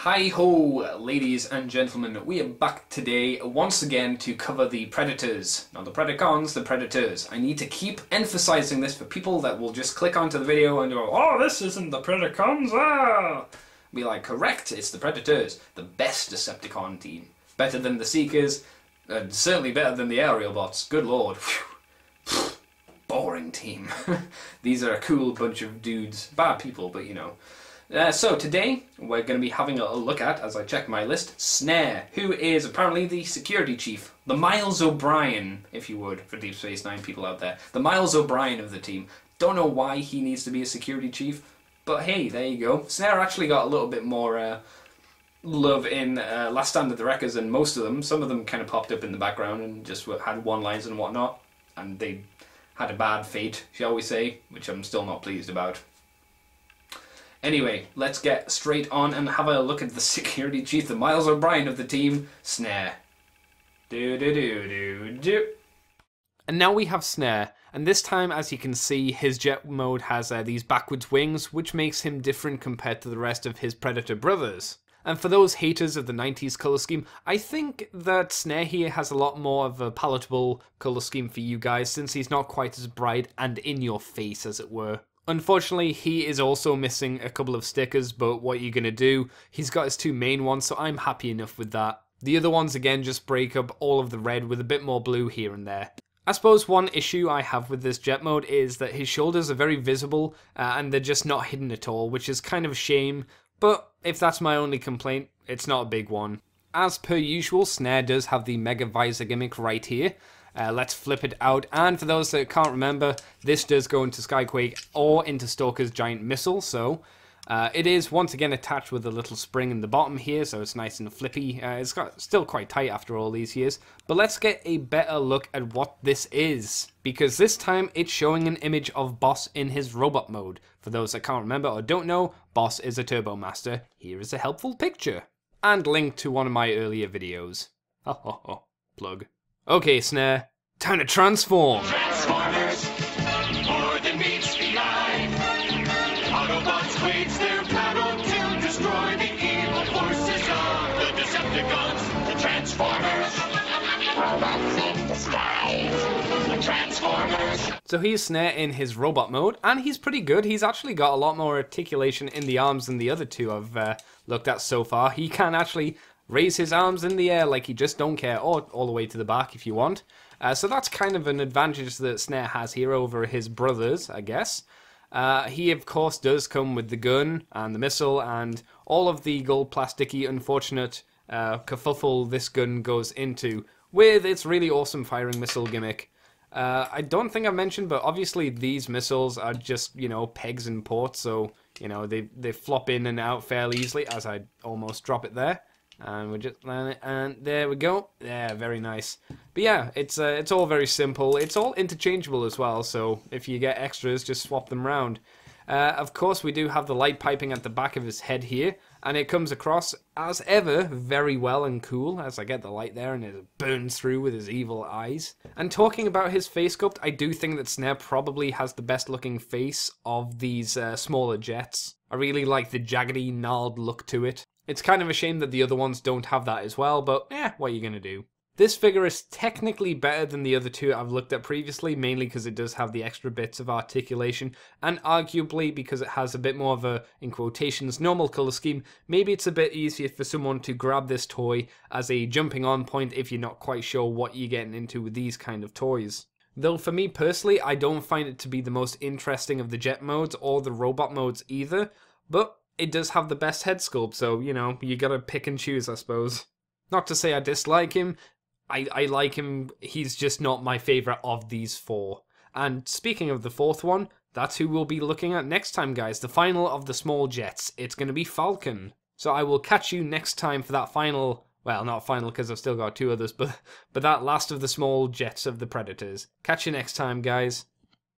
Hi-ho, ladies and gentlemen, we are back today once again to cover the Predators. Not the Predacons, the Predators. I need to keep emphasizing this for people that will just click onto the video and go, "Oh, this isn't the Predacons, ah!" Be like, correct, it's the Predators, the best Decepticon team. Better than the Seekers, and certainly better than the Aerial Bots, good lord. Whew. Boring team. These are a cool bunch of dudes. Bad people, but you know. So today we're going to be having a look at, as I check my list, Snare, who is apparently the security chief. The Miles O'Brien, if you would, for Deep Space Nine people out there. The Miles O'Brien of the team. Don't know why he needs to be a security chief, but hey, there you go. Snare actually got a little bit more love in Last Stand of the Wreckers than most of them. Some of them kind of popped up in the background and just had one-liners and whatnot, and they had a bad fate, shall we say, which I'm still not pleased about. Anyway, let's get straight on and have a look at the security chief, the Miles O'Brien of the team, Snare. Do. And now we have Snare, and this time, as you can see, his jet mode has these backwards wings, which makes him different compared to the rest of his Predator brothers. And for those haters of the 90s colour scheme, I think that Snare here has a lot more of a palatable colour scheme for you guys, since he's not quite as bright and in your face, as it were. Unfortunately, he is also missing a couple of stickers, but what are you going to do? He's got his two main ones, so I'm happy enough with that. The other ones, again, just break up all of the red with a bit more blue here and there. I suppose one issue I have with this jet mode is that his shoulders are very visible, and they're just not hidden at all, which is kind of a shame, but if that's my only complaint, it's not a big one. As per usual, Snare does have the Mega Visor gimmick right here. Let's flip it out, and for those that can't remember, this does go into Skyquake or into Stalker's giant missile, so it is once again attached with a little spring in the bottom here, so it's nice and flippy. It's still quite tight after all these years, but let's get a better look at what this is, because this time it's showing an image of Boss in his robot mode. For those that can't remember or don't know, Boss is a Turbo Master. Here is a helpful picture, and link to one of my earlier videos. Plug. Okay, Snare, time to transform! Transformers, more than meets the eye. Autobots wage their battle to destroy the evil forces of the Decepticons. The Transformers, robots in disguise. The Transformers. So he's Snare in his robot mode, and he's pretty good. He's actually got a lot more articulation in the arms than the other two I've looked at so far. He can actually raise his arms in the air like he just don't care, or all the way to the back if you want. So that's kind of an advantage that Snare has here over his brothers, I guess. He, of course, does come with the gun and the missile and all of the gold plasticky, unfortunate kerfuffle this gun goes into with its really awesome firing missile gimmick. I don't think I've mentioned, but obviously these missiles are just, you know, pegs and ports, so, you know, they flop in and out fairly easily, as I almost drop it there. And we just land it, and there we go. Yeah, very nice. But yeah, it's all very simple. It's all interchangeable as well, so if you get extras, just swap them around. Of course, we do have the light piping at the back of his head here, and it comes across, as ever, very well and cool, as I get the light there and it burns through with his evil eyes. And talking about his face sculpt, I do think that Snare probably has the best looking face of these smaller jets. I really like the jaggedy, gnarled look to it. It's kind of a shame that the other ones don't have that as well, but what are you gonna do? This figure is technically better than the other two I've looked at previously, mainly because it does have the extra bits of articulation, and arguably because it has a bit more of a, in quotations, normal colour scheme. Maybe it's a bit easier for someone to grab this toy as a jumping on point if you're not quite sure what you're getting into with these kind of toys. Though for me personally, I don't find it to be the most interesting of the jet modes or the robot modes either, but it does have the best head sculpt, so, you know, you gotta pick and choose, I suppose. Not to say I dislike him, I like him, he's just not my favourite of these four. And speaking of the fourth one, that's who we'll be looking at next time, guys, the final of the small jets. It's gonna be Falcon. So I will catch you next time for that final, well, not final because I've still got two others, but that last of the small jets of the Predators. Catch you next time, guys.